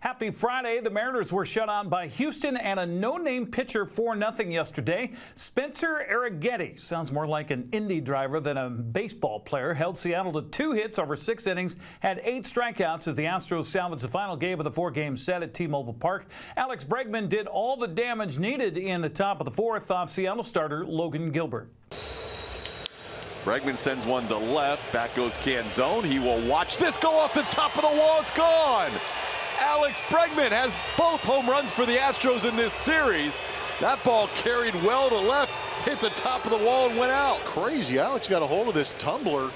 Happy Friday. The Mariners were shut out by Houston and a no-name pitcher 4-0 yesterday. Spencer Arrighetti, sounds more like an Indy driver than a baseball player, held Seattle to 2 hits over 6 innings, had 8 strikeouts as the Astros salvaged the final game of the 4-game set at T-Mobile Park. Alex Bregman did all the damage needed in the top of the 4th off Seattle starter Logan Gilbert. Bregman sends one to left. Back goes Canzone. He will watch this go off the top of the wall. It's gone. Alex Bregman has both home runs for the Astros in this series. That ball carried well to left, hit the top of the wall and went out. Crazy. Alex got a hold of this tumbler,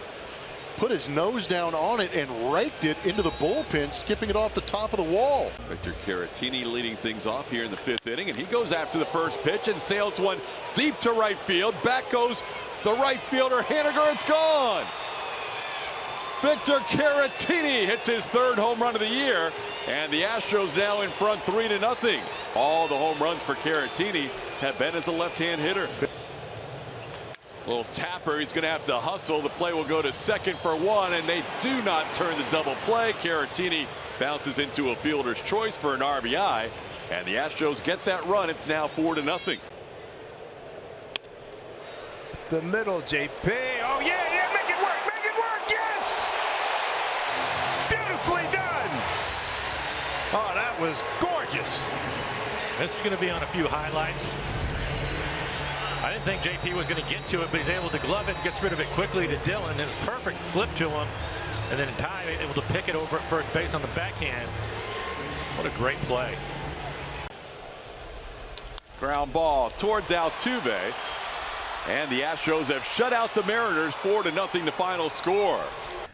put his nose down on it and raked it into the bullpen, skipping it off the top of the wall. Victor Caratini leading things off here in the 5th inning, and he goes after the first pitch and sails one deep to right field. Back goes the right fielder Haniger. It's gone. Victor Caratini hits his 3rd home run of the year, and the Astros now in front 3-0. All the home runs for Caratini have been as a left-hand hitter. Little tapper, he's going to have to hustle. The play will go to second for 1, and they do not turn the double play. Caratini bounces into a fielder's choice for an RBI, and the Astros get that run. It's now 4-0. The middle, JP. Oh, yeah, make it work, yes! Beautifully done. Oh, that was gorgeous. This is going to be on a few highlights. I didn't think JP was going to get to it, but he's able to glove it and gets rid of it quickly to Dillon. And it's perfect flip to him. And then Ty able to pick it over at first base on the backhand. What a great play. Ground ball towards Altuve. And the Astros have shut out the Mariners 4-0 the final score.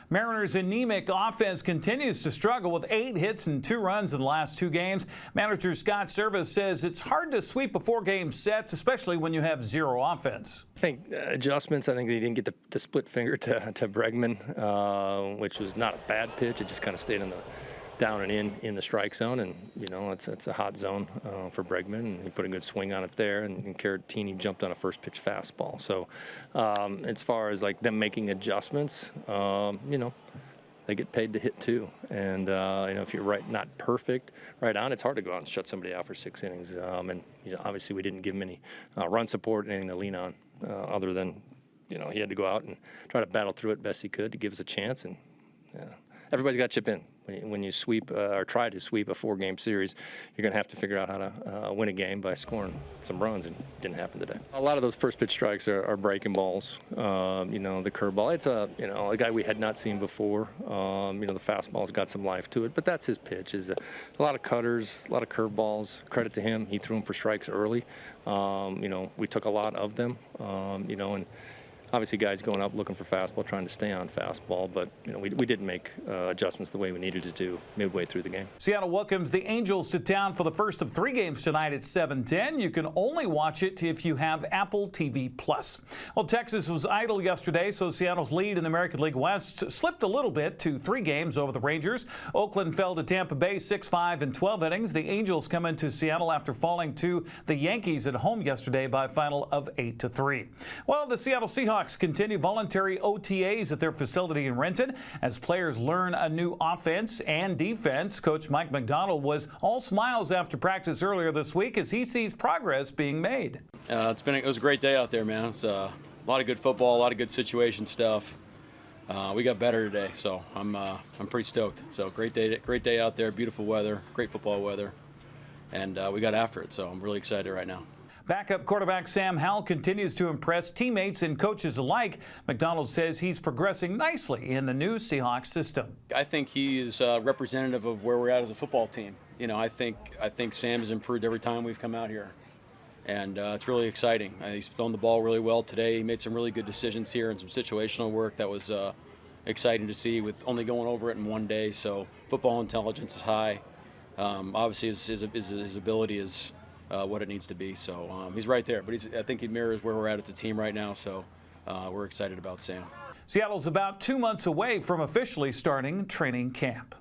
Mariners' anemic offense continues to struggle with 8 hits and 2 runs in the last 2 games. Manager Scott Servais says it's hard to sweep a 4-game set, especially when you have 0 offense. I think adjustments. I think they didn't get the split finger to Bregman, which was not a bad pitch. It just kind of stayed in the down and in the strike zone, and you know it's a hot zone for Bregman, and he put a good swing on it there, and Caratini jumped on a first pitch fastball. So as far as like them making adjustments, you know, they get paid to hit too, and you know, if you're not perfect right on, it's hard to go out and shut somebody out for 6 innings. And you know, obviously we didn't give him any run support, anything to lean on, other than, you know, he had to go out and try to battle through it best he could to give us a chance. And everybody's got to chip in. When you sweep or try to sweep a 4-game series, you're going to have to figure out how to win a game by scoring some runs, and it didn't happen today. A lot of those first pitch strikes are breaking balls. You know, the curveball, it's a guy we had not seen before. You know, the fastball's got some life to it, but that's his pitch. Is a lot of cutters, a lot of curveballs. Credit to him, he threw them for strikes early. You know, we took a lot of them. You know, and obviously guys going up looking for fastball, trying to stay on fastball, but you know, we didn't make adjustments the way we needed to do midway through the game. Seattle welcomes the Angels to town for the first of 3 games tonight at 7:10. You can only watch it if you have Apple TV+. Well, Texas was idle yesterday, so Seattle's lead in the American League West slipped a little bit to 3 games over the Rangers. Oakland fell to Tampa Bay 6-5 in 12 innings. The Angels come into Seattle after falling to the Yankees at home yesterday by a final of 8-3. Well, the Seattle Seahawks continue voluntary OTAs at their facility in Renton as players learn a new offense and defense. Coach Mike McDonald was all smiles after practice earlier this week as he sees progress being made. It was a great day out there, man. It's a lot of good football, a lot of good situation stuff. We got better today, so I'm pretty stoked. So great day out there, beautiful weather, great football weather, and we got after it. So I'm really excited right now. Backup quarterback Sam Howell continues to impress teammates and coaches alike. McDonald says he's progressing nicely in the new Seahawks system. I think he is representative of where we're at as a football team. You know, I think Sam has improved every time we've come out here, and it's really exciting. He's thrown the ball really well today. He made some really good decisions here and some situational work that was exciting to see with only going over it in 1 day. So football intelligence is high. Obviously, his ability is what it needs to be. So he's right there, but I think he mirrors where we're at as a team right now. So we're excited about Sam. Seattle's about 2 months away from officially starting training camp.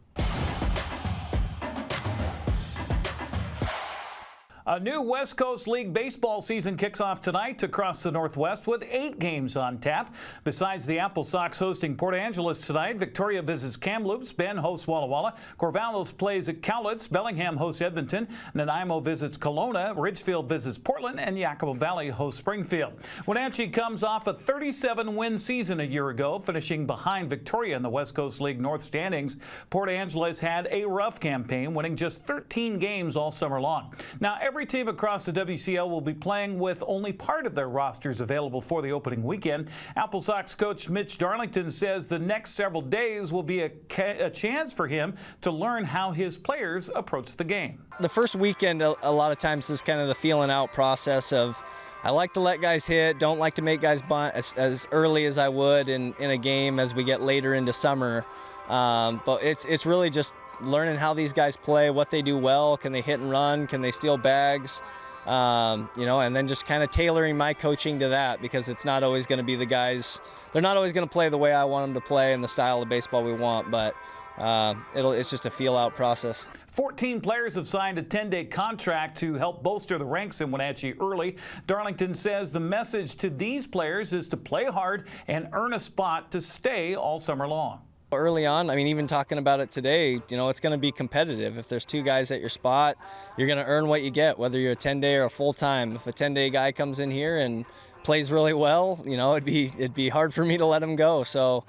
A new West Coast League baseball season kicks off tonight across the Northwest with 8 games on tap. Besides the AppleSox hosting Port Angeles tonight, Victoria visits Kamloops, Bend hosts Walla Walla, Corvallis plays at Cowlitz, Bellingham hosts Edmonton, Nanaimo visits Kelowna, Ridgefield visits Portland, and Yakima Valley hosts Springfield. Wenatchee comes off a 37-win season a year ago, finishing behind Victoria in the West Coast League North standings. Port Angeles had a rough campaign, winning just 13 games all summer long. Now, every team across the WCL will be playing with only part of their rosters available for the opening weekend. AppleSox coach Mitch Darlington says the next several days will be a chance for him to learn how his players approach the game. The first weekend, a lot of times, is kind of the feeling out process of I like to let guys hit, don't like to make guys bunt as early as I would in a game as we get later into summer. But it's really just learning how these guys play, what they do well, can they hit and run, can they steal bags, and then just kind of tailoring my coaching to that, because it's not always going to be the guys, they're not always going to play the way I want them to play and the style of baseball we want, but it's just a feel-out process. 14 players have signed a 10-day contract to help bolster the ranks in Wenatchee early. Darlington says the message to these players is to play hard and earn a spot to stay all summer long. Early on, I mean, even talking about it today, it's going to be competitive. If there's 2 guys at your spot, you're going to earn what you get, whether you're a 10-day or a full-time. If a 10-day guy comes in here and plays really well, it'd be hard for me to let him go. So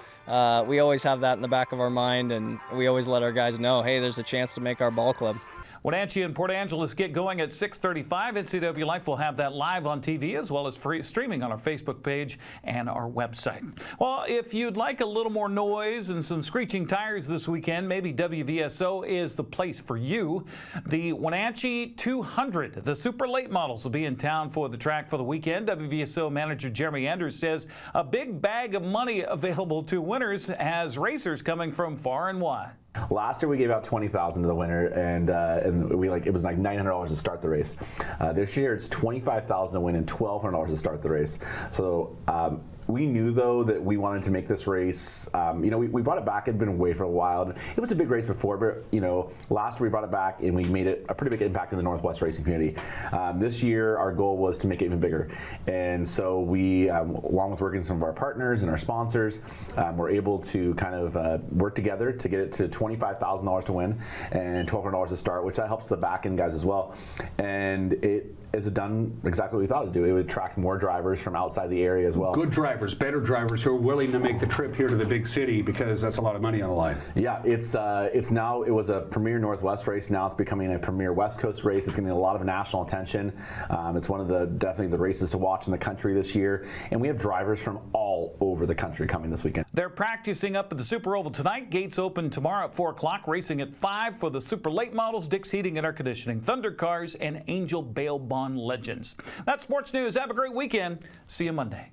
we always have that in the back of our mind, and we always let our guys know, hey, there's a chance to make our ball club. Wenatchee and Port Angeles get going at 6:35. NCW Life will have that live on TV as well as free streaming on our Facebook page and our website. Well, if you'd like a little more noise and some screeching tires this weekend, maybe WVSO is the place for you. The Wenatchee 200, the super late models, will be in town for the track for the weekend. WVSO manager Jeremy Anders says a big bag of money available to winners has racers coming from far and wide. Last year we gave out $20,000 to the winner, and it was like $900 to start the race. This year it's $25,000 to win and $1,200 to start the race. So we knew though that we wanted to make this race. We brought it back. It had been away for a while. It was a big race before, but last year we brought it back and we made it a pretty big impact in the Northwest racing community. This year our goal was to make it even bigger, and so we, along with working with some of our partners and our sponsors, were able to kind of work together to get it to $25,000 to win and $1,200 to start, which that helps the back end guys as well. And it has done exactly what we thought it would do. It would attract more drivers from outside the area as well. Good drivers, better drivers who are willing to make the trip here to the big city, because that's a lot of money on the line. Yeah, it was a premier Northwest race. Now it's becoming a premier West Coast race. It's getting a lot of national attention. It's one of definitely the races to watch in the country this year. And we have drivers from all over the country coming this weekend. They're practicing up at the Super Oval tonight. Gates open tomorrow at 4 o'clock. Racing at 5 for the super late models, Dick's Heating and Air Conditioning, Thunder Cars, and Angel Bail Bond Legends. That's sports news. Have a great weekend. See you Monday.